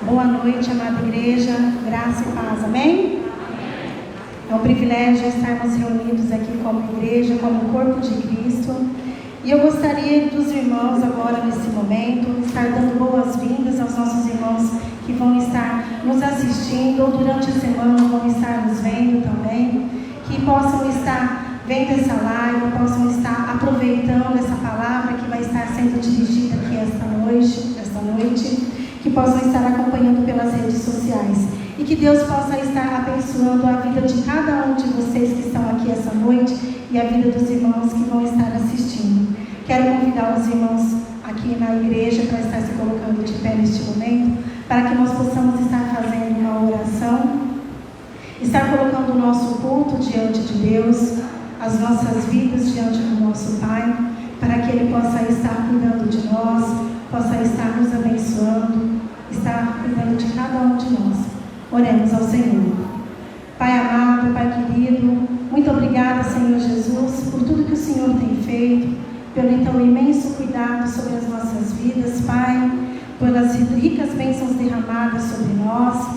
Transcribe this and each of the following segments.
Boa noite, amada igreja, graça e paz, amém? É um privilégio estarmos reunidos aqui como igreja, como corpo de Cristo. E eu gostaria dos irmãos agora, nesse momento, estar dando boas-vindas aos nossos irmãos que vão estar nos assistindo ou durante a semana vão estar nos vendo também, que possam estar vendo essa live, possam estar aproveitando essa palavra que vai estar sendo dirigida aqui esta noite, que possam estar acompanhando pelas redes sociais e que Deus possa estar abençoando a vida de cada um de vocês que estão aqui essa noite e a vida dos irmãos que vão estar assistindo. Quero convidar os irmãos aqui na igreja para estar se colocando de pé neste momento, para que nós possamos estar fazendo uma oração, estar colocando o nosso culto diante de Deus, as nossas vidas diante do nosso Pai, para que Ele possa estar cuidando de nós, possa estar nos abençoando, estar cuidando de cada um de nós. Oremos ao Senhor. Pai amado, Pai querido, muito obrigada, Senhor Jesus, por tudo que o Senhor tem feito, pelo então imenso cuidado sobre as nossas vidas, Pai, pelas ricas bênçãos derramadas sobre nós.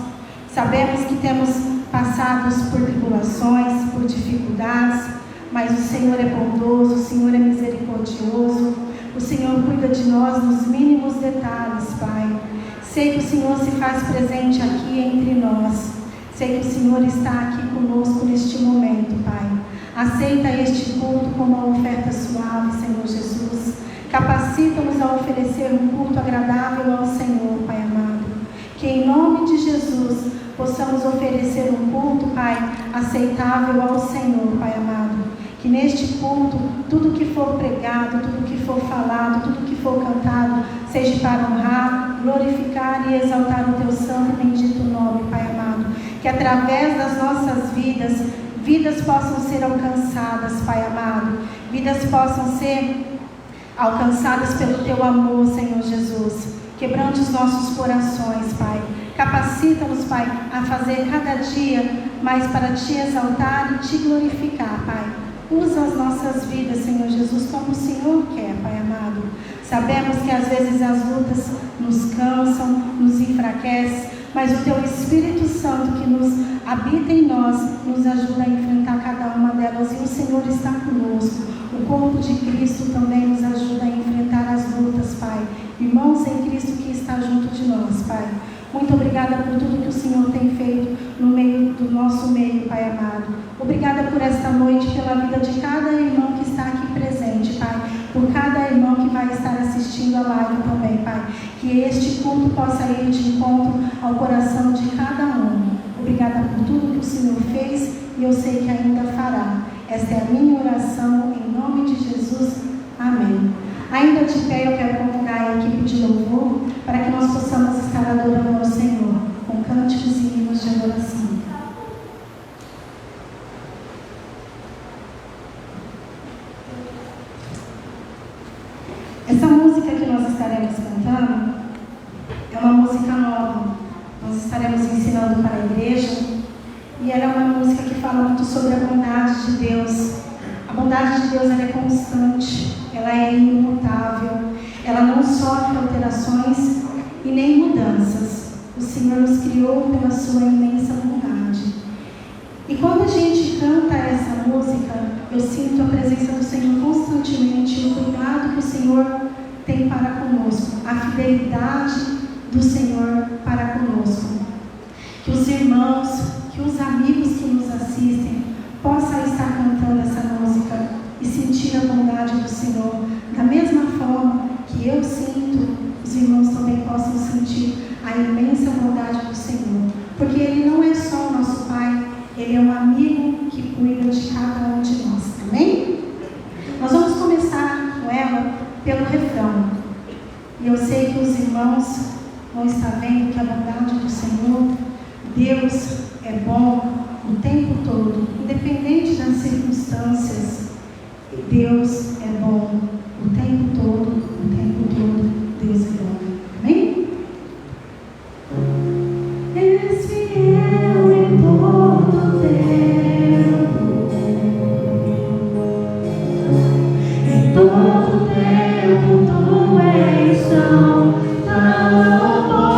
Sabemos que temos passado por tribulações, por dificuldades, mas o Senhor é bondoso, o Senhor é misericordioso, o Senhor cuida de nós nos mínimos detalhes, Pai. Sei que o Senhor se faz presente aqui entre nós. Sei que o Senhor está aqui conosco neste momento, Pai. Aceita este culto como uma oferta suave, Senhor Jesus. Capacita-nos a oferecer um culto agradável ao Senhor, Pai amado. Que em nome de Jesus possamos oferecer um culto, Pai, aceitável ao Senhor, Pai amado. Que neste culto, tudo que for pregado, tudo que for falado, tudo que for cantado, seja para honrar, glorificar e exaltar o Teu santo e bendito nome, Pai amado. Que através das nossas vidas, vidas possam ser alcançadas, Pai amado. Vidas possam ser alcançadas pelo Teu amor, Senhor Jesus. Quebrante os nossos corações, Pai. Capacita-nos, Pai, a fazer cada dia mais para Te exaltar e Te glorificar, Pai. Usa as nossas vidas, Senhor Jesus, como o Senhor quer, Pai amado. Sabemos que às vezes as lutas nos cansam, nos enfraquecem, mas o Teu Espírito Santo que nos habita em nós, nos ajuda a enfrentar cada uma delas, e o Senhor está conosco. O corpo de Cristo também nos ajuda a enfrentar as lutas, Pai. Irmãos em Cristo que está junto de nós, Pai. Muito obrigada por tudo que o Senhor tem feito no meio do nosso meio, Pai amado. Obrigada por esta noite, pela vida de cada irmão que está aqui presente, Pai. Por cada irmão que vai estar assistindo a live também, Pai. Que este culto possa ir de encontro ao coração de cada um. Obrigada por tudo que o Senhor fez e eu sei que ainda fará. Esta é a minha oração em nome de Jesus. Amém. Ainda de pé, eu quero convidar a equipe de louvor para que nós possamos estar adorando ao Senhor com cânticos e hinos de adoração. Essa música que nós estaremos cantando é uma música nova. Nós estaremos ensinando para a igreja e ela é uma música que fala muito sobre a bondade de Deus. A bondade de Deus ela é constante, ela é imutável, ela não sofre alterações e nem mudanças. O Senhor nos criou pela sua imensa bondade. E quando a gente canta essa música, eu sinto a presença do Senhor constantemente, o cuidado que o Senhor tem para conosco, a fidelidade do Senhor para conosco. Que os irmãos, que os amigos que nos assistem possam estar cantando essa música e sentir a bondade do Senhor. Da mesma forma que eu sinto, os irmãos também possam sentir a imensa bondade do Senhor. Porque Ele não é só o nosso Pai, Ele é um amigo que cuida de cada um de nós. Amém? Nós vamos começar com ela pelo refrão. E eu sei que os irmãos vão estar vendo que a bondade do Senhor, Deus é bom o tempo todo, independente das circunstâncias. Deus é bom o tempo todo, Deus é bom. Amém? És fiel em todo tempo, em todo tempo tu és tão bom.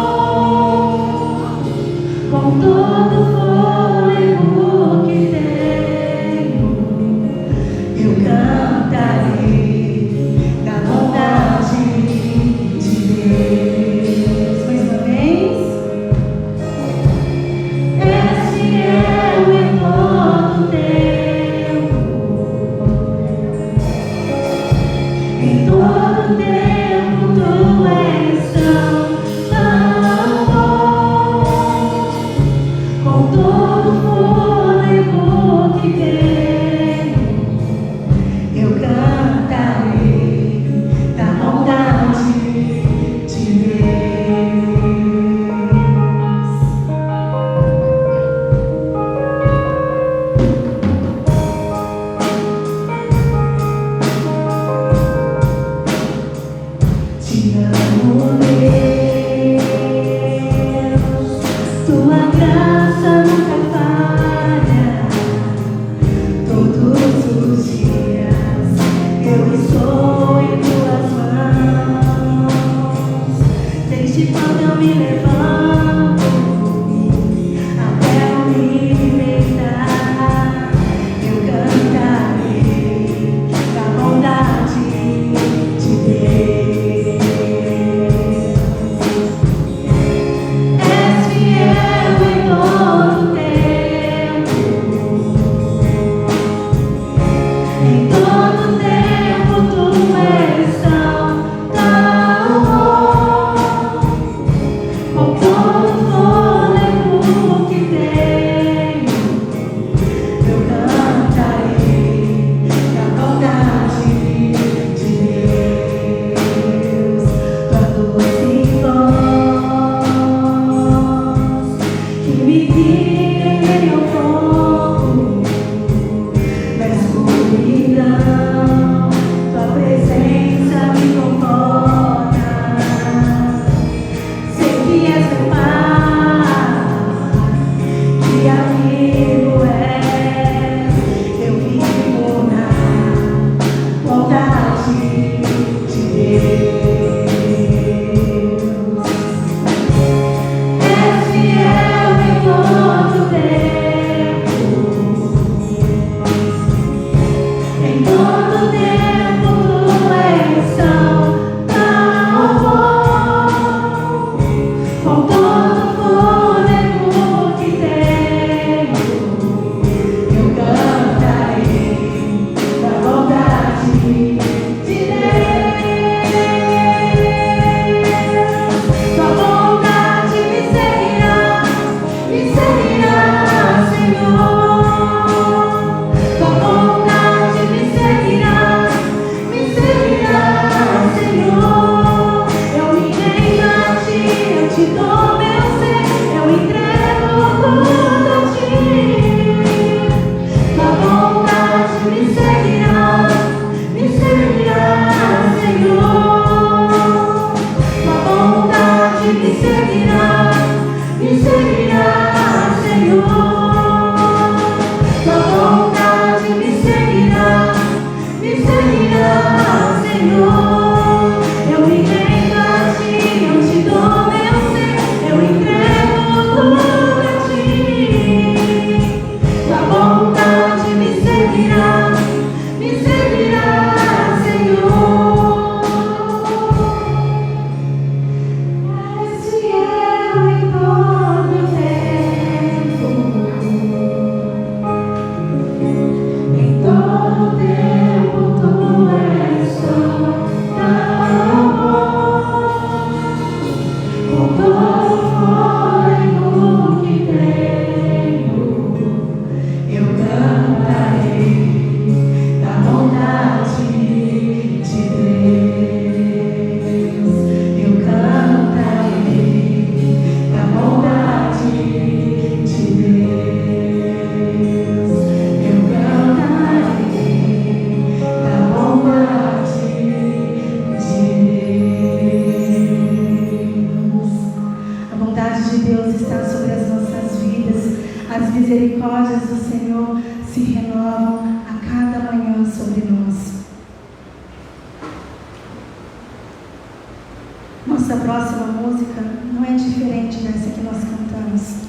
Nossa próxima música não é diferente dessa que nós cantamos.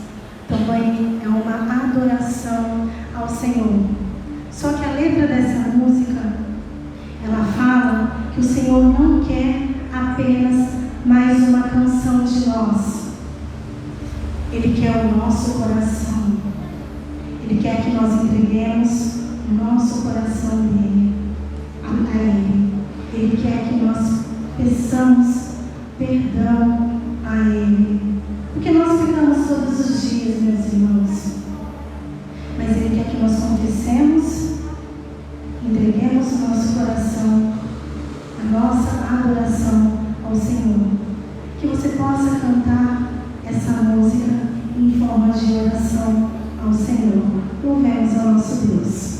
Também é uma adoração ao Senhor. Só que a letra dessa música, ela fala que o Senhor não quer apenas mais uma canção de nós. Ele quer o nosso coração. Ele quer que nós entreguemos o nosso coração a Ele. Ele quer que nós peçamos perdão a Ele. Porque nós pecamos todos os dias, meus irmãos. Mas Ele quer que nós confessemos, entreguemos o nosso coração, a nossa adoração ao Senhor. Que você possa cantar essa música em forma de oração ao Senhor. Louvemos ao nosso Deus.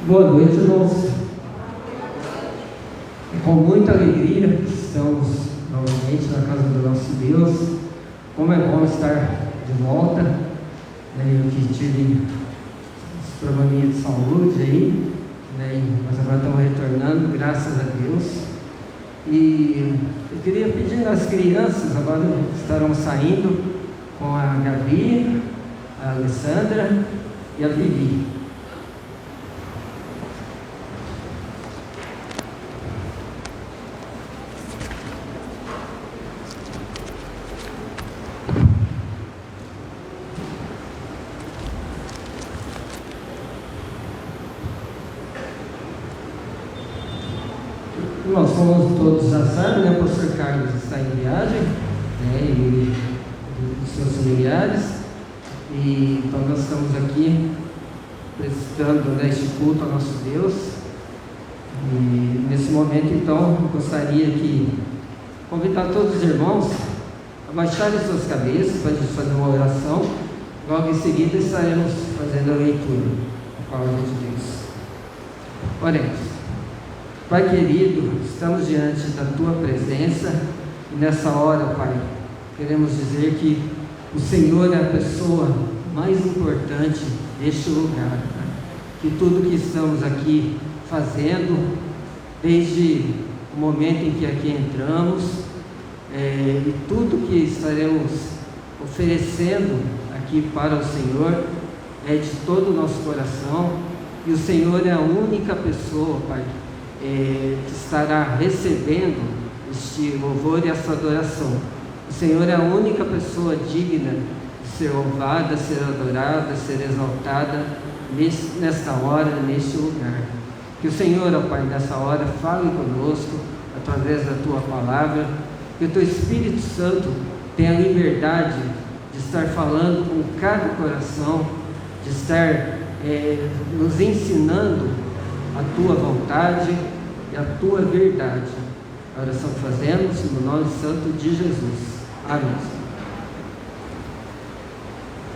Boa noite, irmãos. É com muita alegria que estamos novamente na casa do nosso Deus. Como é bom estar de volta. Eu que tive os probleminhas de saúde aí, mas agora estamos retornando, graças a Deus. E eu queria pedir às crianças, agora estarão saindo com a Gabi, a Alessandra e a Vivi. Nós como todos já sabem, o pastor Carlos está em viagem, e os seus familiares, e então nós estamos aqui prestando este culto ao nosso Deus. E nesse momento, então, eu gostaria de convidar todos os irmãos a baixarem suas cabeças para a gente fazer uma oração. Logo em seguida estaremos fazendo a leitura da palavra de Deus. Oremos. Pai querido, estamos diante da Tua presença e nessa hora, Pai, queremos dizer que o Senhor é a pessoa mais importante deste lugar, Pai. Que tudo que estamos aqui fazendo, desde o momento em que aqui entramos, e tudo que estaremos oferecendo aqui para o Senhor, é de todo o nosso coração, e o Senhor é a única pessoa, Pai, que estará recebendo este louvor e essa adoração. O Senhor é a única pessoa digna de ser louvada, ser adorada, ser exaltada nesta hora, neste lugar. Que o Senhor, ó Pai, nessa hora fale conosco através da Tua palavra, que o Teu Espírito Santo tenha a liberdade de estar falando com cada coração, de estar nos ensinando a Tua vontade e a Tua verdade. A oração que fazemos no nome santo de Jesus. Amém.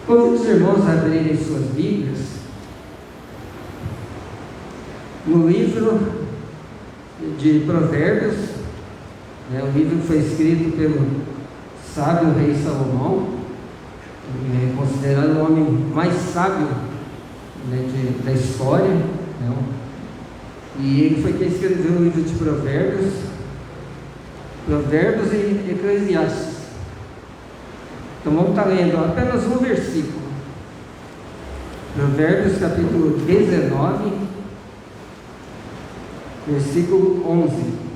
Convido os irmãos a abrirem suas Bíblias no livro de Provérbios, o livro que foi escrito pelo sábio rei Salomão, considerado o homem mais sábio da história, e ele foi quem escreveu o livro de Provérbios e Eclesiastes. Então vamos estar lendo apenas um versículo. Provérbios capítulo 19, versículo 11.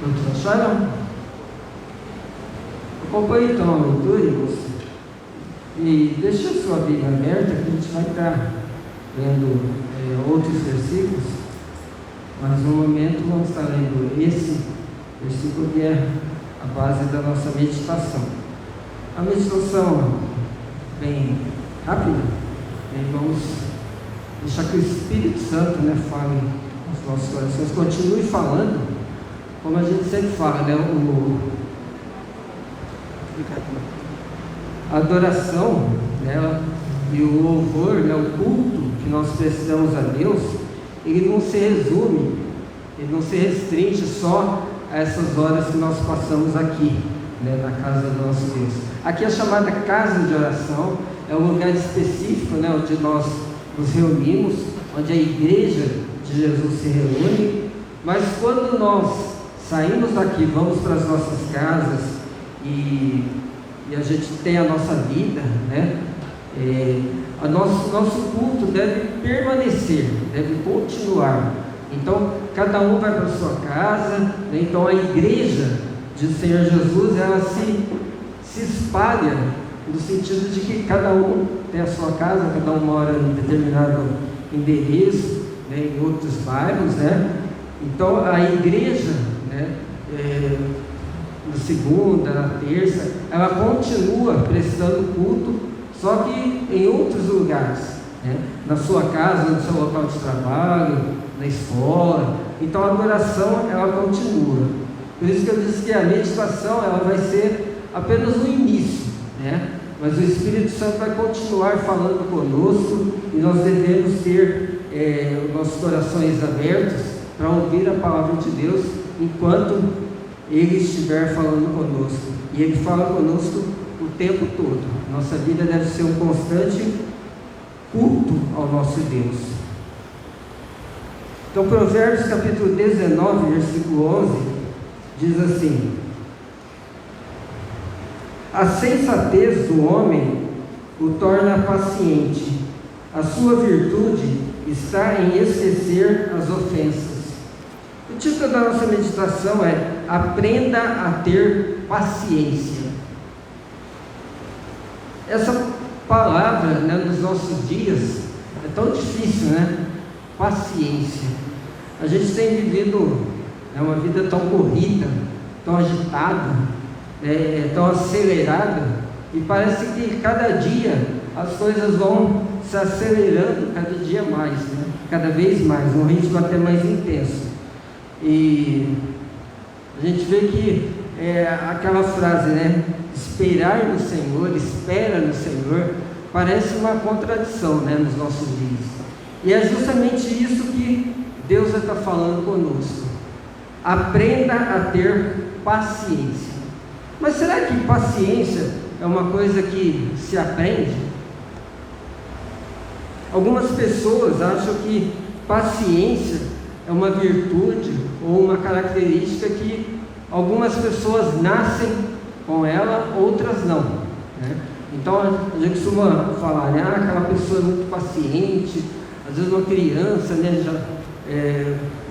Todos acharam? Acompanhe então a leitura, irmãos, e deixe a sua Bíblia aberta, que a gente vai estar lendo outros versículos, mas no momento vamos estar lendo esse versículo que é a base da nossa meditação. A meditação bem rápida, e vamos deixar que o Espírito Santo fale aos nossos corações, continue falando. Como a gente sempre fala, a adoração, e o louvor, o culto que nós prestamos a Deus, ele não se resume, ele não se restringe só a essas horas que nós passamos aqui, na casa do nosso Deus. Aqui a chamada casa de oração é um lugar específico, onde nós nos reunimos, onde a igreja de Jesus se reúne, mas quando nós saímos daqui, vamos para as nossas casas e a gente tem a nossa vida, nosso culto deve permanecer, deve continuar. Então, cada um vai para a sua casa, então a igreja do Senhor Jesus, ela se espalha, no sentido de que cada um tem a sua casa, cada um mora em determinado endereço, em outros bairros, Então, a igreja, na segunda, na terça, ela continua prestando culto, só que em outros lugares. né? Na sua casa, no seu local de trabalho, na escola. Então a adoração ela continua. Por isso que eu disse que a meditação ela vai ser apenas o início, né? Mas o Espírito Santo vai continuar falando conosco e nós devemos ter nossos corações abertos para ouvir a palavra de Deus enquanto Ele estiver falando conosco. E Ele fala conosco o tempo todo. Nossa vida deve ser um constante culto ao nosso Deus. Então, Provérbios capítulo 19, versículo 11, diz assim: a sensatez do homem o torna paciente, a sua virtude está em esquecer as ofensas. O título da nossa meditação é Aprenda a ter paciência. Essa palavra, né, nos nossos dias é tão difícil, né? Paciência. A gente tem vivido uma vida tão corrida, tão agitada, tão acelerada, e parece que cada dia as coisas vão se acelerando cada dia mais, né? Cada vez mais, um ritmo até mais intenso. E a gente vê que aquela frase, né? Esperar no Senhor, espera no Senhor, parece uma contradição, né, nos nossos dias. E é justamente isso que Deus está falando conosco. Aprenda a ter paciência. Mas será que paciência é uma coisa que se aprende? Algumas pessoas acham que paciência é uma virtude ou uma característica que algumas pessoas nascem com ela, outras não, né? Então a gente costuma falar, né? Aquela pessoa é muito paciente. Às vezes uma criança, né,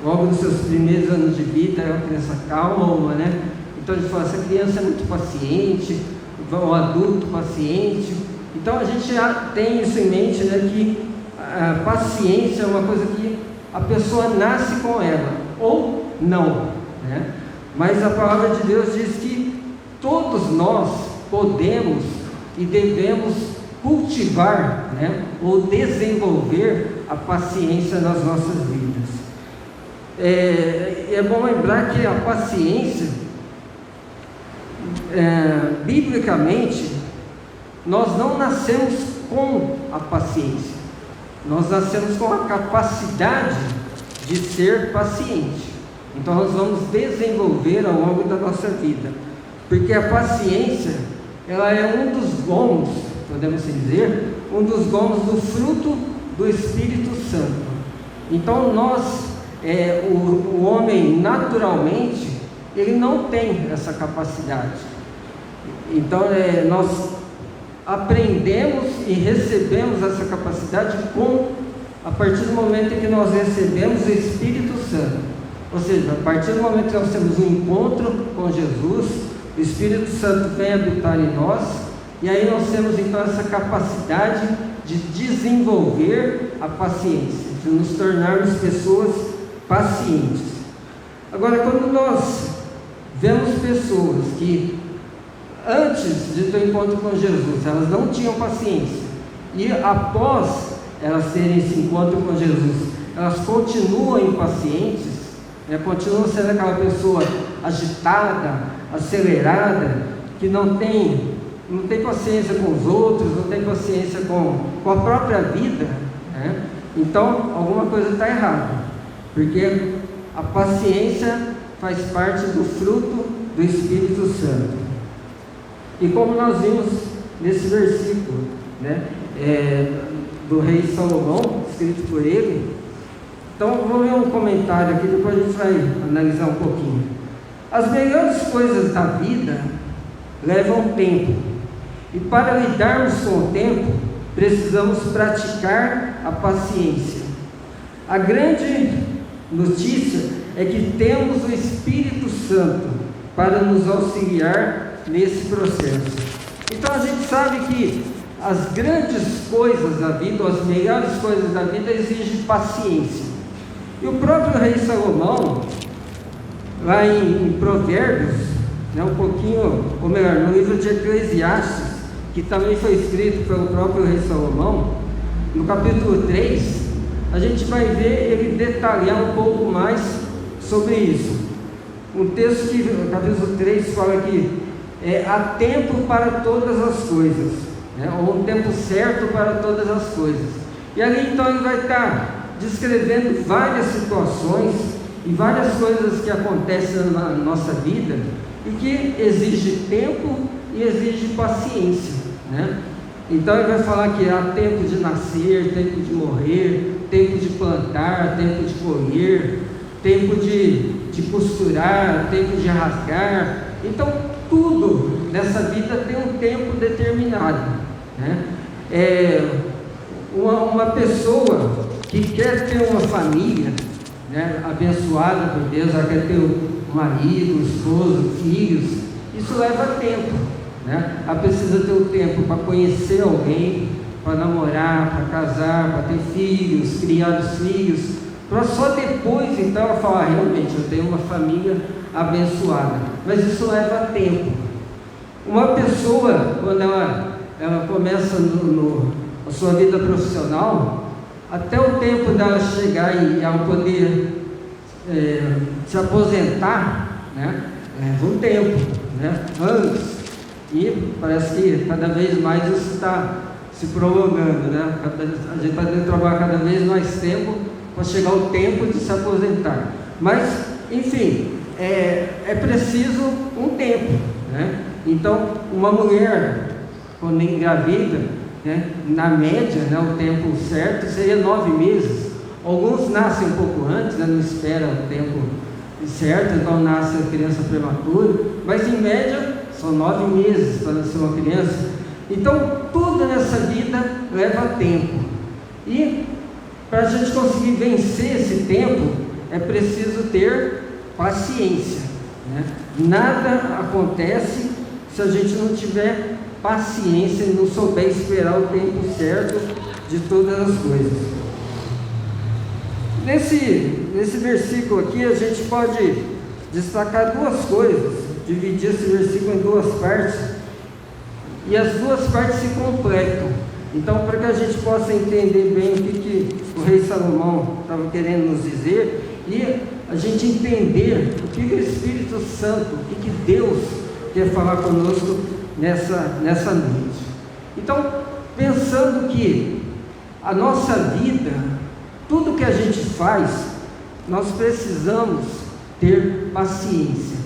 logo nos seus primeiros anos de vida é uma criança calma, né? Então a gente fala, essa criança é muito paciente, o adulto paciente. Então a gente já tem isso em mente, né, que a paciência é uma coisa que a pessoa nasce com ela, ou não, né? Mas a palavra de Deus diz que todos nós podemos e devemos cultivar, né, ou desenvolver a paciência nas nossas vidas. É bom lembrar que a paciência, biblicamente, nós não nascemos com a paciência, nós nascemos com a capacidade de ser paciente. Então nós vamos desenvolver ao longo da nossa vida, porque a paciência, ela é um dos dons, podemos dizer, um dos dons do fruto do Espírito Santo. Então o homem naturalmente, ele não tem essa capacidade. Então nós aprendemos e recebemos essa capacidade a partir do momento em que nós recebemos o Espírito Santo. Ou seja, a partir do momento que nós temos um encontro com Jesus, o Espírito Santo vem habitar em nós, e aí nós temos então essa capacidade de desenvolver a paciência, de nos tornarmos pessoas pacientes. Agora, quando nós vemos pessoas que antes de ter um encontro com Jesus, elas não tinham paciência, e após elas terem esse encontro com Jesus, elas continuam impacientes, continuam sendo aquela pessoa agitada, acelerada, que não tem paciência com os outros, não tem paciência com a própria vida, né? Então alguma coisa está errada, porque a paciência faz parte do fruto do Espírito Santo. E como nós vimos nesse versículo, né, do rei Salomão, escrito por ele. Então vamos ver um comentário aqui, depois a gente vai analisar um pouquinho. As melhores coisas da vida levam tempo, e para lidarmos com o tempo, precisamos praticar a paciência. A grande notícia é que temos o Espírito Santo para nos auxiliar nesse processo. Então a gente sabe que as grandes coisas da vida, ou as melhores coisas da vida, exigem paciência. E o próprio rei Salomão, lá em Provérbios, né, um pouquinho, ou melhor, no livro de Eclesiastes, que também foi escrito pelo próprio rei Salomão, no capítulo 3, a gente vai ver ele detalhar um pouco mais sobre isso. Um texto que, no capítulo 3, fala que há tempo para todas as coisas, né? Ou um tempo certo para todas as coisas. E ali então ele vai estar descrevendo várias situações e várias coisas que acontecem na nossa vida e que exige tempo e exige paciência, né? Então ele vai falar que há tempo de nascer, tempo de morrer, tempo de plantar, tempo de colher, tempo de costurar, tempo de rasgar. Então tudo nessa vida tem um tempo determinado, né? Uma pessoa que quer ter uma família, né, abençoada por Deus, ela quer ter um marido, um esposo, filhos, isso leva tempo, né? Ela precisa ter o tempo para conhecer alguém, para namorar, para casar, para ter filhos, criar os filhos, para só depois então ela falar, realmente eu tenho uma família abençoada. Mas isso leva tempo. Uma pessoa, quando ela começa a sua vida profissional, até o tempo dela chegar e ela poder se aposentar, né, leva um tempo, né, anos. E parece que cada vez mais isso está se prolongando, né? A gente está tendo que trabalhar cada vez mais tempo para chegar o tempo de se aposentar. Mas, enfim, é preciso um tempo, né? Então, uma mulher, quando engravida, né, na média, né, o tempo certo seria 9 meses. Alguns nascem um pouco antes, né, não esperam o tempo certo, então nasce a criança prematura, mas em média são 9 meses para nascer uma criança. Então tudo nessa vida leva tempo, e para a gente conseguir vencer esse tempo é preciso ter paciência, né? Nada acontece se a gente não tiver paciência e não souber esperar o tempo certo de todas as coisas. Nesse versículo aqui a gente pode destacar duas coisas, dividir esse versículo em duas partes, e as duas partes se completam. Então, para que a gente possa entender bem o que o rei Salomão estava querendo nos dizer, e a gente entender o que o Espírito Santo, o que Deus quer falar conosco nessa noite. Então, pensando que a nossa vida, tudo que a gente faz, nós precisamos ter paciência.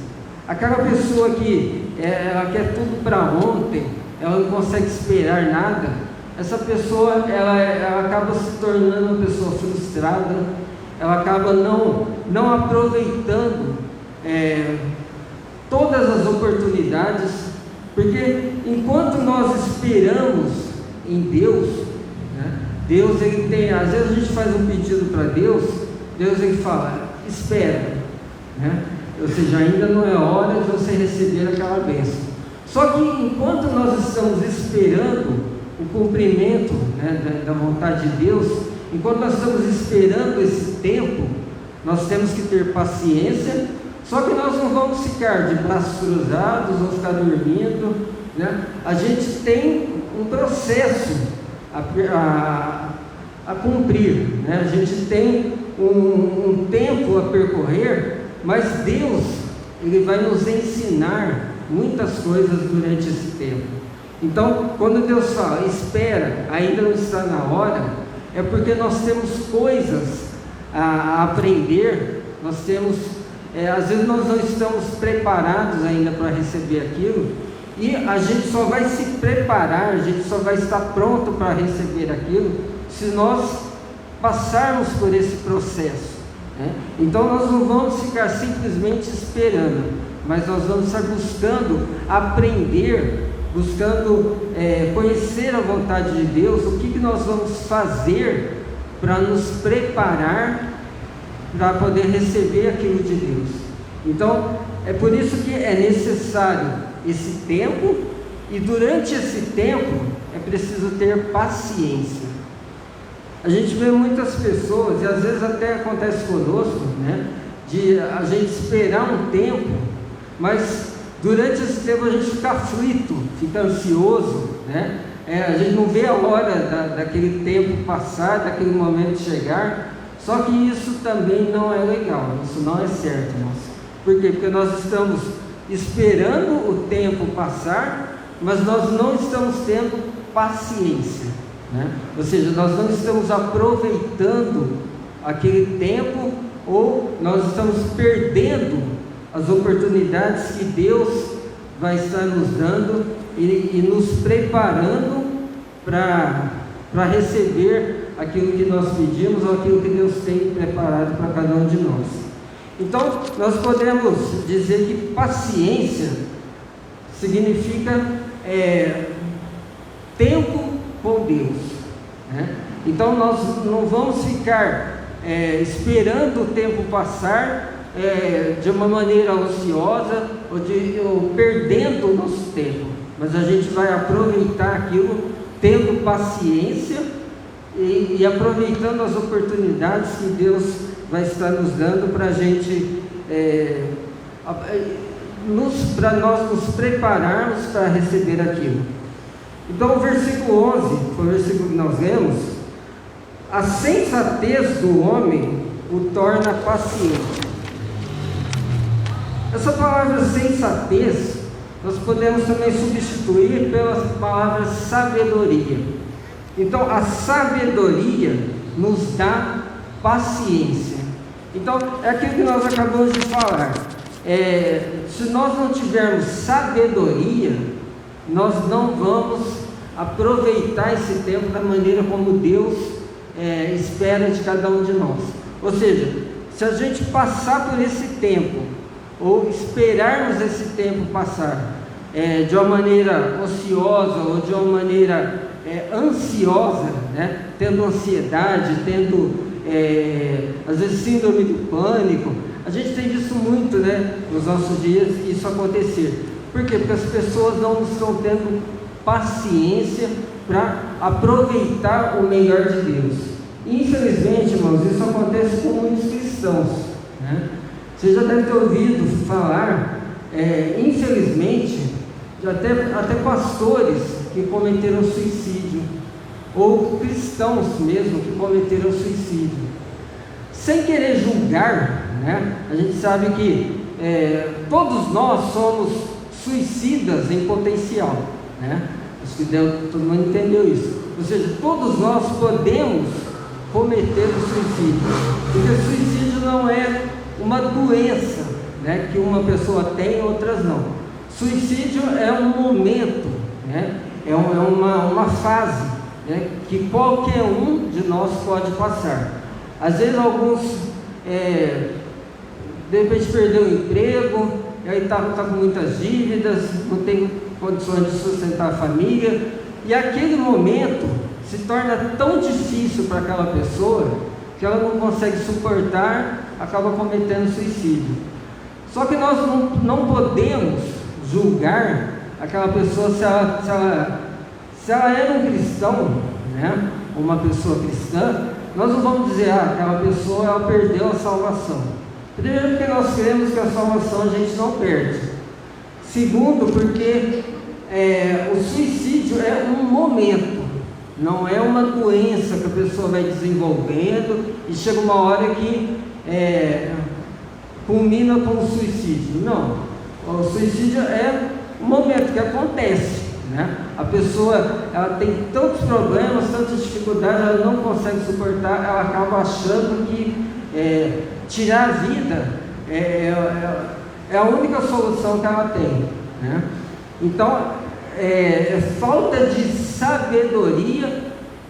Aquela pessoa que ela quer tudo para ontem, ela não consegue esperar nada, essa pessoa ela acaba se tornando uma pessoa frustrada, ela acaba não aproveitando todas as oportunidades, porque enquanto nós esperamos em Deus, né, Deus ele tem, às vezes a gente faz um pedido para Deus ele fala, espera, né? Ou seja, ainda não é hora de você receber aquela bênção. Só que enquanto nós estamos esperando o cumprimento, né, da vontade de Deus, enquanto nós estamos esperando esse tempo, nós temos que ter paciência. Só que nós não vamos ficar de braços cruzados, vamos ficar dormindo, né? A gente tem um processo a cumprir, né? A gente tem um tempo a percorrer, mas Deus ele vai nos ensinar muitas coisas durante esse tempo. Então, quando Deus fala, espera, ainda não está na hora, é porque nós temos coisas a aprender, nós temos, às vezes nós não estamos preparados ainda para receber aquilo, e a gente só vai se preparar, a gente só vai estar pronto para receber aquilo, se nós passarmos por esse processo, né? Então nós não vamos ficar simplesmente esperando, mas nós vamos estar buscando aprender, buscando conhecer a vontade de Deus, o que nós vamos fazer para nos preparar para poder receber aquilo de Deus. Então é por isso que é necessário esse tempo, e durante esse tempo é preciso ter paciência. A gente vê muitas pessoas, e às vezes até acontece conosco, né, de a gente esperar um tempo, mas durante esse tempo a gente fica aflito, fica ansioso, né? A gente não vê a hora daquele tempo passar, daquele momento chegar. Só que isso também não é legal, isso não é certo, irmãos. Por quê? Porque nós estamos esperando o tempo passar, mas nós não estamos tendo paciência, né? Ou seja, nós não estamos aproveitando aquele tempo, ou nós estamos perdendo as oportunidades que Deus vai estar nos dando e nos preparando para receber aquilo que nós pedimos, ou aquilo que Deus tem preparado para cada um de nós. Então, nós podemos dizer que paciência significa tempo com Deus, né? Então, nós não vamos ficar esperando o tempo passar de uma maneira ociosa ou perdendo o nosso tempo, mas a gente vai aproveitar aquilo tendo paciência e aproveitando as oportunidades que Deus vai estar nos dando para a gente, para nós nos prepararmos para receber aquilo. Então, o versículo 11, foi o versículo que nós lemos: a sensatez do homem o torna paciente. Essa palavra sensatez, nós podemos também substituir pela palavra sabedoria. Então, a sabedoria nos dá paciência. Então, é aquilo que nós acabamos de falar. Se nós não tivermos sabedoria, nós não vamos aproveitar esse tempo da maneira como Deus espera de cada um de nós. Ou seja, se a gente passar por esse tempo, ou esperarmos esse tempo passar de uma maneira ociosa ou de uma maneira ansiosa, né? Tendo ansiedade, tendo às vezes síndrome do pânico, a gente tem visto muito, né, nos nossos dias isso acontecer. Por quê? Porque as pessoas não estão tendo paciência para aproveitar o melhor de Deus. Infelizmente, irmãos, isso acontece com muitos cristãos, né? Você já deve ter ouvido falar, infelizmente, de até pastores que cometeram suicídio, ou cristãos mesmo que cometeram suicídio. Sem querer julgar, né? A gente sabe que todos nós somos suicidas em potencial, né? Acho que todo mundo entendeu isso. Ou seja, todos nós podemos cometer o suicídio, porque o suicídio não é uma doença, né, que uma pessoa tem e outras não. Suicídio é um momento, né, é uma fase, né, que qualquer um de nós pode passar. Às vezes alguns de repente perdeu o emprego, e aí está com muitas dívidas, não tem condições de sustentar a família, e aquele momento se torna tão difícil para aquela pessoa que ela não consegue suportar, acaba cometendo suicídio. Só que nós não podemos julgar aquela pessoa se ela era um cristão, né, uma pessoa cristã. Nós não vamos dizer, aquela pessoa ela perdeu a salvação. Primeiro, porque nós cremos que a salvação a gente não perde. Segundo, porque o suicídio é um momento, não é uma doença que a pessoa vai desenvolvendo e chega uma hora que culmina com o suicídio. Não, o suicídio é um momento que acontece, né? A pessoa ela tem tantos problemas, tantas dificuldades, ela não consegue suportar, ela acaba achando que tirar a vida é a única solução que ela tem, né? Então, falta de sabedoria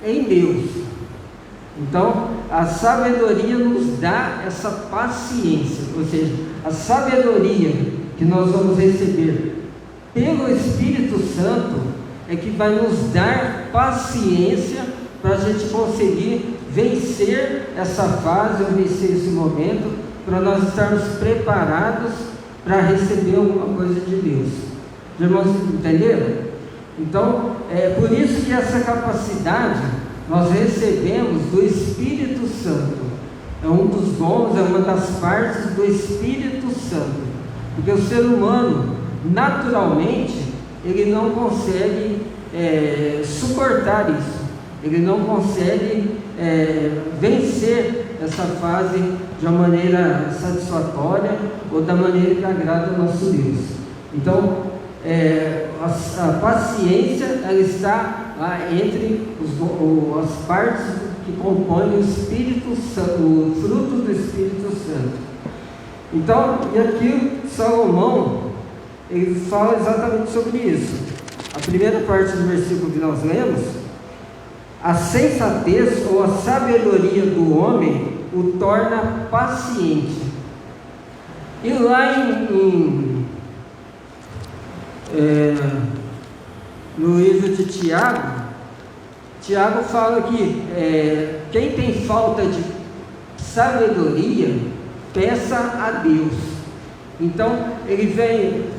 em Deus. Então, a sabedoria nos dá essa paciência, ou seja, a sabedoria que nós vamos receber pelo Espírito Santo é que vai nos dar paciência para a gente conseguir vencer essa fase, ou vencer esse momento, para nós estarmos preparados para receber alguma coisa de Deus. Os irmãos entenderam? Então, é por isso que essa capacidade nós recebemos do Espírito Santo. É um dos dons, é uma das partes do Espírito Santo. Porque o ser humano, naturalmente, ele não consegue suportar isso, ele não consegue vencer essa fase de uma maneira satisfatória ou da maneira que agrada ao nosso Deus. Então, a paciência, ela está entre as partes que compõem o Espírito Santo, o fruto do Espírito Santo. Então, e aqui Salomão, ele fala exatamente sobre isso. A primeira parte do versículo que nós lemos: a sensatez ou a sabedoria do homem o torna paciente. E lá no livro de Tiago fala que quem tem falta de sabedoria, peça a Deus. Então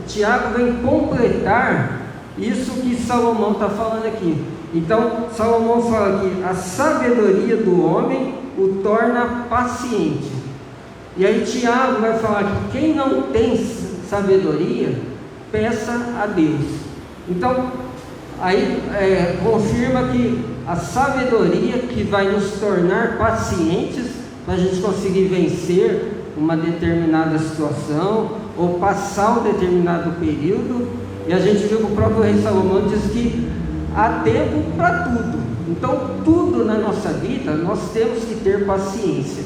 Tiago vem completar isso que Salomão está falando aqui. Então Salomão fala que a sabedoria do homem o torna paciente. E aí Tiago vai falar que quem não tem sabedoria, peça a Deus. Então aí confirma que a sabedoria que vai nos tornar pacientes, para a gente conseguir vencer uma determinada situação ou passar um determinado período. E a gente viu que o próprio rei Salomão diz que há tempo para tudo. Então tudo na nossa vida nós temos que ter paciência.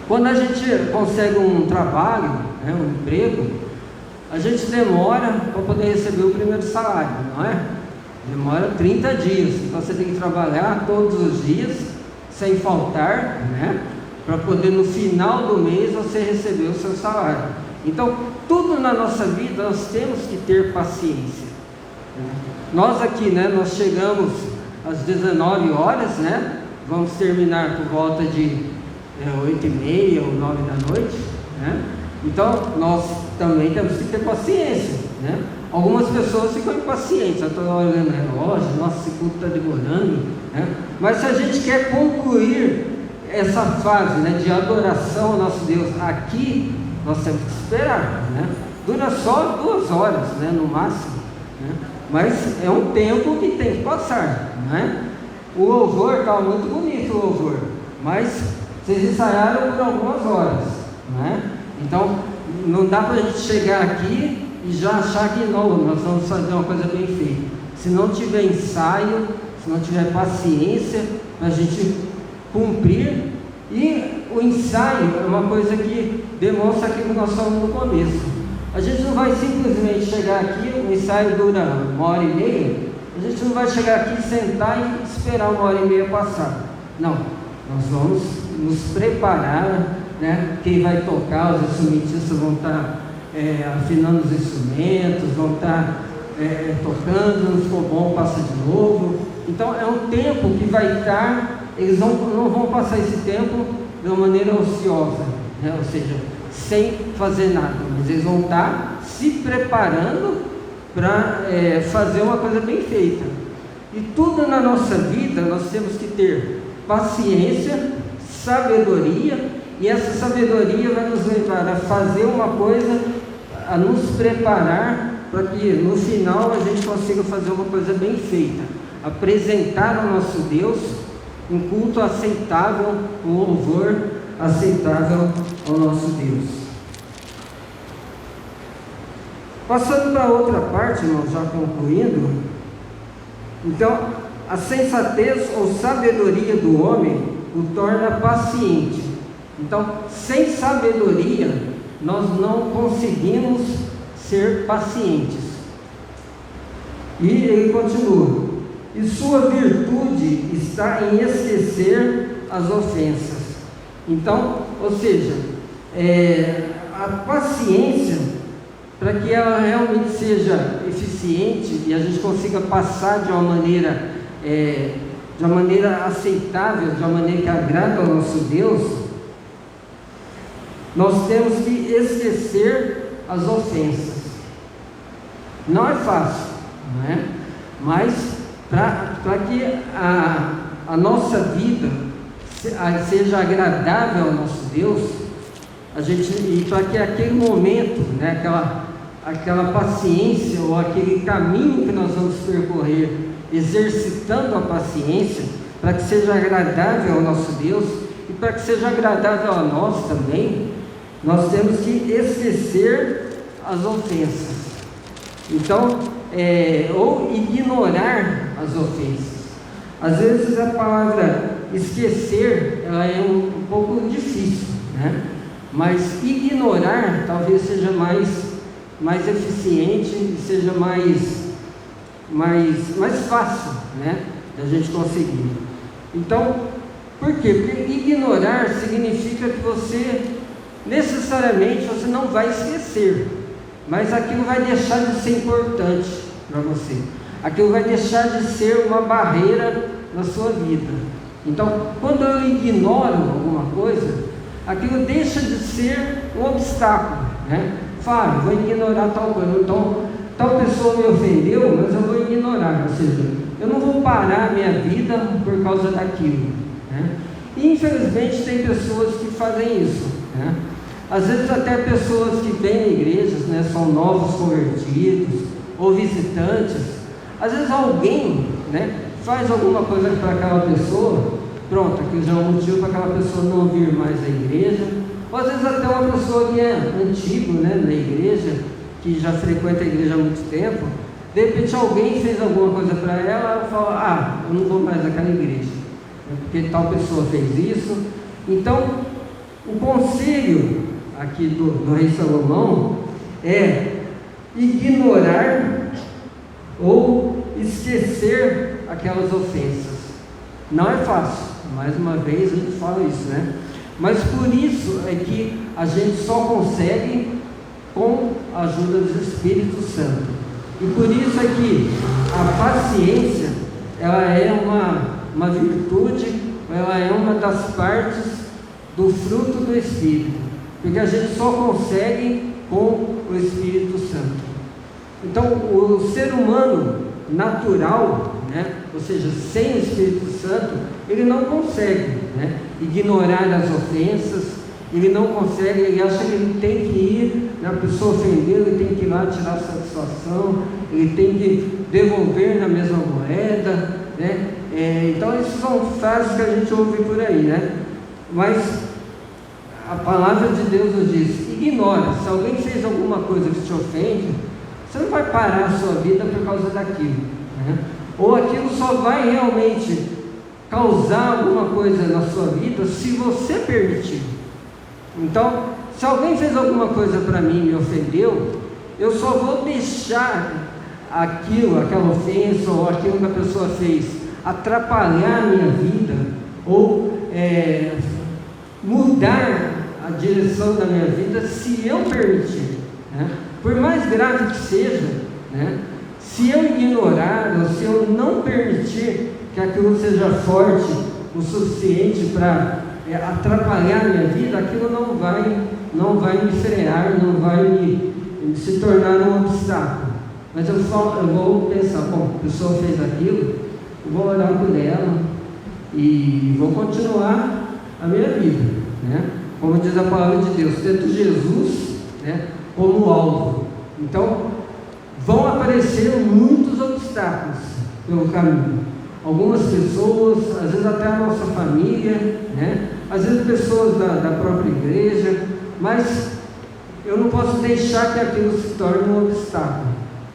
Quando a gente consegue um trabalho, um emprego, a gente demora para poder receber o primeiro salário, não é? Demora 30 dias, então você tem que trabalhar todos os dias, sem faltar, para poder no final do mês você receber o seu salário. Então, tudo na nossa vida nós temos que ter paciência. Nós aqui, nós chegamos às 19 horas, vamos terminar por volta de 8h30 ou 9 da noite, Então, nós também temos que ter paciência, Algumas pessoas ficam impacientes, eu estou olhando o relógio, nossa, esse culto está demorando, Mas se a gente quer concluir essa fase, de adoração ao nosso Deus aqui, nós temos que esperar, Dura só 2 horas, no máximo, Mas é um tempo que tem que passar, O louvor estava muito bonito, o louvor, mas vocês ensaiaram por algumas horas, Então, não dá para a gente chegar aqui e já achar que não, nós vamos fazer uma coisa bem feita. Se não tiver ensaio, se não tiver paciência para a gente cumprir, e o ensaio é uma coisa que demonstra aquilo que nós falamos no começo. A gente não vai simplesmente chegar aqui, o ensaio dura 1h30, a gente não vai chegar aqui, sentar e esperar 1h30 passar. Não, nós vamos nos preparar, Quem vai tocar, os instrumentistas vão estar afinando os instrumentos, vão estar tocando, não ficou bom, passa de novo. Então é um tempo que vai estar, eles não vão passar esse tempo de uma maneira ociosa, ou seja, sem fazer nada, mas eles vão estar se preparando para fazer uma coisa bem feita. E tudo na nossa vida nós temos que ter paciência, sabedoria, e essa sabedoria vai nos levar a fazer uma coisa, a nos preparar para que no final a gente consiga fazer uma coisa bem feita, apresentar ao nosso Deus um culto aceitável, um louvor aceitável ao nosso Deus. Passando para outra parte, irmãos, já concluindo. Então, a sensatez ou sabedoria do homem o torna paciente. Então, sem sabedoria, nós não conseguimos ser pacientes. E ele continua: e sua virtude está em esquecer as ofensas. Então, ou seja, a paciência, para que ela realmente seja eficiente e a gente consiga passar de uma maneira aceitável, de uma maneira que agrada ao nosso Deus, nós temos que esquecer as ofensas. Não é fácil, mas para que a nossa vida seja agradável ao nosso Deus, e para que aquele momento, aquela paciência ou aquele caminho que nós vamos percorrer, exercitando a paciência, para que seja agradável ao nosso Deus e para que seja agradável a nós também, nós temos que esquecer as ofensas. Então, ou ignorar as ofensas. Às vezes a palavra esquecer, ela é um pouco difícil, né? Mas ignorar talvez seja mais eficiente e seja mais fácil, né, da gente conseguir. Então, por quê? Porque ignorar significa que você necessariamente não vai esquecer, mas aquilo vai deixar de ser importante para você, aquilo vai deixar de ser uma barreira na sua vida. Então, quando eu ignoro alguma coisa, aquilo deixa de ser um obstáculo, né? Fábio, vou ignorar tal coisa, então tal pessoa me ofendeu, mas eu vou ignorar, ou seja, eu não vou parar a minha vida por causa daquilo, né? E infelizmente tem pessoas que fazem isso, né? Às vezes até pessoas que vêm em igrejas, né, são novos convertidos ou visitantes. Às vezes alguém, né, faz alguma coisa para aquela pessoa, pronto, aquilo já é um motivo para aquela pessoa não vir mais à igreja. Ou às vezes até uma pessoa que é antigo, né, na igreja, que já frequenta a igreja há muito tempo, de repente alguém fez alguma coisa para ela, ela fala, eu não vou mais naquela igreja, porque tal pessoa fez isso. Então, o conselho aqui do rei Salomão é ignorar ou esquecer aquelas ofensas. Não é fácil, mais uma vez a gente fala isso, né? Mas por isso é que a gente só consegue com a ajuda do Espírito Santo. E por isso é que a paciência, ela é uma virtude, ela é uma das partes do fruto do Espírito, porque a gente só consegue com o Espírito Santo. Então, o ser humano natural, né, ou seja, sem o Espírito Santo, ele não consegue, né, ignorar as ofensas, ele não consegue, ele acha que ele tem que ir, a pessoa ofendeu, ele tem que ir lá tirar satisfação, ele tem que devolver na mesma moeda, né? Então, essas são frases que a gente ouve por aí, né? Mas a palavra de Deus nos diz, ignora. Se alguém fez alguma coisa que te ofende, você não vai parar a sua vida por causa daquilo, né? Ou aquilo só vai realmente causar alguma coisa na sua vida se você permitir. Então, se alguém fez alguma coisa para mim e me ofendeu, eu só vou deixar aquela ofensa ou aquilo que a pessoa fez atrapalhar a minha vida ou mudar a direção da minha vida se eu permitir, né? Por mais grave que seja, né? Se eu ignorar ou se eu não permitir que aquilo seja forte o suficiente para atrapalhar a minha vida, aquilo não vai me frear, não vai me se tornar um obstáculo. Mas eu vou pensar, bom, a pessoa fez aquilo, eu vou orar por ela e vou continuar a minha vida, né? Como diz a palavra de Deus, tendo Jesus, né, como alvo. Então, vão aparecer muitos obstáculos pelo caminho. Algumas pessoas, às vezes até a nossa família, né? Às vezes pessoas da própria igreja, mas eu não posso deixar que aquilo se torne um obstáculo,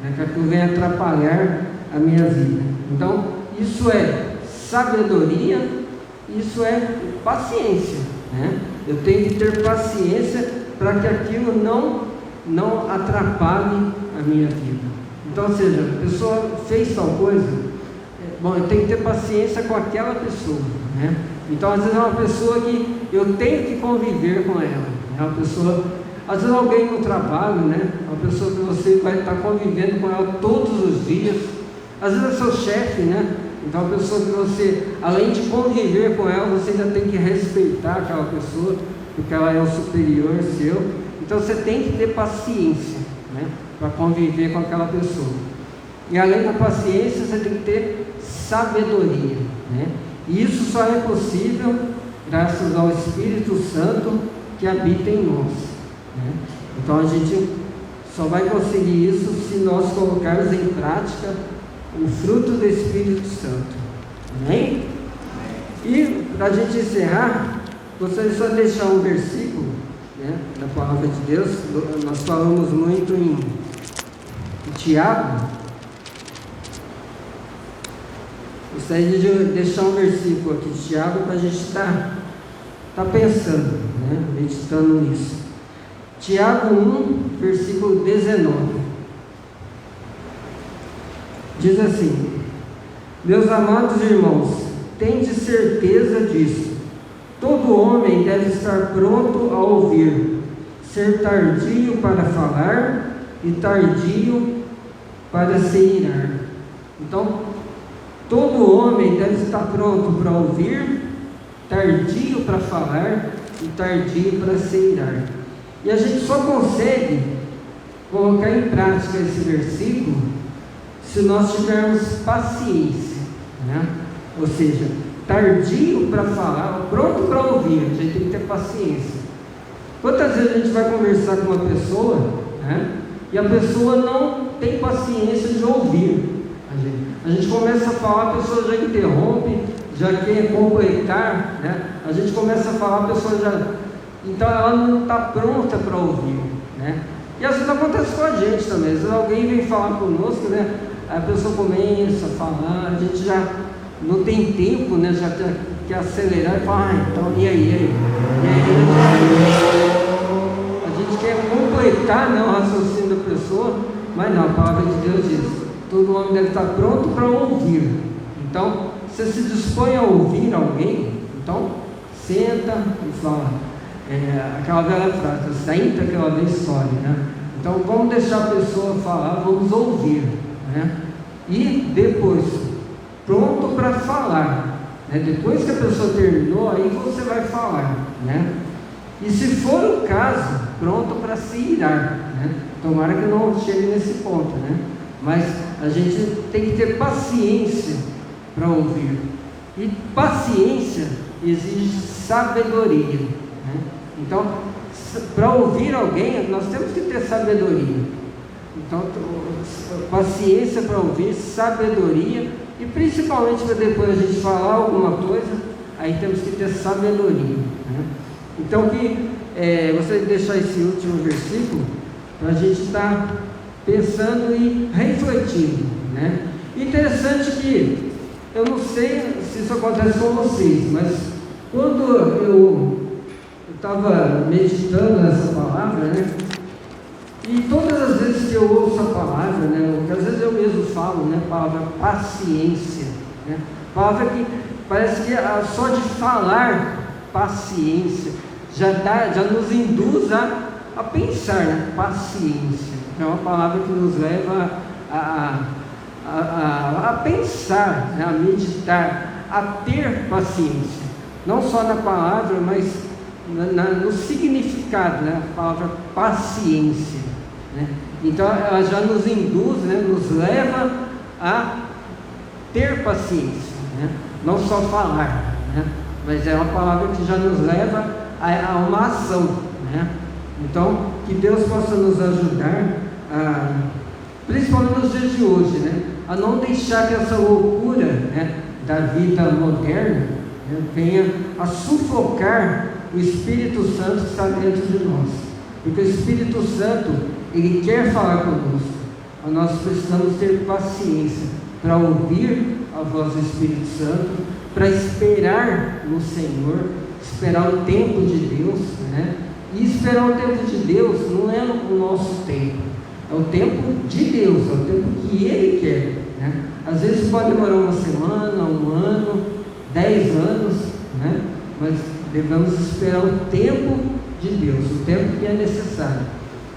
né? Que aquilo venha atrapalhar a minha vida. Então, isso é sabedoria, isso é paciência, né? Eu tenho que ter paciência para que aquilo não atrapalhe a minha vida. Então, ou seja, a pessoa fez tal coisa, bom, eu tenho que ter paciência com aquela pessoa, né? Então, às vezes é uma pessoa que eu tenho que conviver com ela, é uma pessoa, às vezes alguém no trabalho, né? Uma pessoa que você vai estar convivendo com ela todos os dias, às vezes é seu chefe, né? Então, a pessoa que você, além de conviver com ela, você ainda tem que respeitar aquela pessoa, porque ela é o superior seu. Então, você tem que ter paciência, né, para conviver com aquela pessoa. E além da paciência, você tem que ter sabedoria, né? E isso só é possível graças ao Espírito Santo que habita em nós, né? Então, a gente só vai conseguir isso se nós colocarmos em prática o fruto do Espírito Santo. Amém? E para a gente encerrar, gostaria só de deixar um versículo, né, da palavra de Deus. Nós falamos muito em Tiago. Gostaria de deixar um versículo aqui de Tiago para a gente estar pensando, né, meditando nisso. Tiago 1, versículo 19. Diz assim: meus amados irmãos, tende certeza disso. Todo homem deve estar pronto a ouvir, ser tardio para falar e tardio para se irar. Então, todo homem deve estar pronto para ouvir, tardio para falar e tardio para se irar. E a gente só consegue colocar em prática esse versículo se nós tivermos paciência, né? Ou seja, tardio para falar, pronto para ouvir. A gente tem que ter paciência. Quantas vezes a gente vai conversar com uma pessoa, né, e a pessoa não tem paciência de ouvir? A gente começa a falar, a pessoa já interrompe, já quer completar, né? A gente começa a falar, a pessoa já... Então ela não está pronta para ouvir, né? E às vezes acontece com a gente também. Às vezes alguém vem falar conosco, né? A pessoa começa a falar, a gente já não tem tempo, né? Já quer acelerar e falar, então, e aí? A gente quer completar, né, o raciocínio da pessoa, mas não, a palavra de Deus diz: todo homem deve estar pronto para ouvir. Então, você se dispõe a ouvir alguém, então, senta e fala. Aquela velha frase, senta que ela vem sobe, né? Então, vamos deixar a pessoa falar, vamos ouvir, né? E depois, pronto para falar, né? Depois que a pessoa terminou, aí você vai falar, né? E se for o caso, pronto para se irar, né? Tomara que não chegue nesse ponto, né? Mas a gente tem que ter paciência para ouvir. E paciência exige sabedoria, né? Então, para ouvir alguém, nós temos que ter sabedoria. Então, paciência para ouvir, sabedoria, e principalmente para depois a gente falar alguma coisa, aí temos que ter sabedoria, né? Então, gostaria de deixar esse último versículo para a gente estar pensando e refletindo, né? Interessante que, eu não sei se isso acontece com vocês, mas quando eu estava meditando nessa palavra, né? E todas as vezes que eu ouço a palavra, né? Que às vezes eu mesmo falo, né? A palavra paciência, né? Palavra que parece que só de falar paciência já nos induz a pensar, né? Paciência é uma palavra que nos leva a pensar, né? A meditar, a ter paciência, não só na palavra, mas no significado, né? A palavra paciência, né? Então ela já nos induz, né? Nos leva a ter paciência, né? Não só falar, né? Mas é uma palavra que já nos leva a uma ação, né? Então, que Deus possa nos ajudar, principalmente nos dias de hoje, né? A não deixar que essa loucura, né, da vida moderna, né, venha a sufocar o Espírito Santo que está dentro de nós. Porque o Espírito Santo, ele quer falar conosco, mas nós precisamos ter paciência para ouvir a voz do Espírito Santo, para esperar no Senhor, esperar o tempo de Deus, né? E esperar o tempo de Deus não é o nosso tempo, é o tempo de Deus, é o tempo que Ele quer, né? Às vezes pode demorar uma semana, um ano, 10 anos, né? Mas devemos esperar o tempo de Deus, o tempo que é necessário.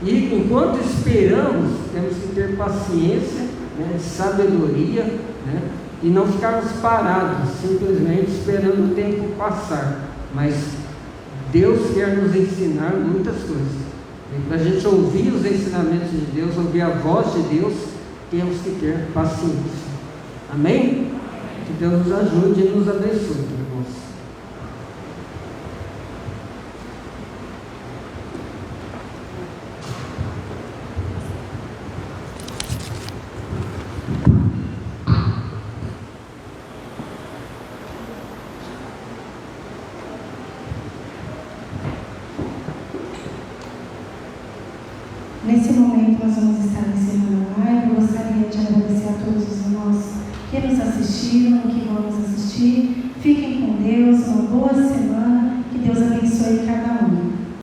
E enquanto esperamos, temos que ter paciência, né, sabedoria, né, e não ficarmos parados, simplesmente esperando o tempo passar. Mas Deus quer nos ensinar muitas coisas. E para a gente ouvir os ensinamentos de Deus, ouvir a voz de Deus, temos que ter paciência. Amém? Que Deus nos ajude e nos abençoe, irmãos. Nesse momento nós vamos estar encerrando a live. Eu gostaria de agradecer a todos os irmãos que nos assistiram, que vão nos assistir. Fiquem com Deus, uma boa semana.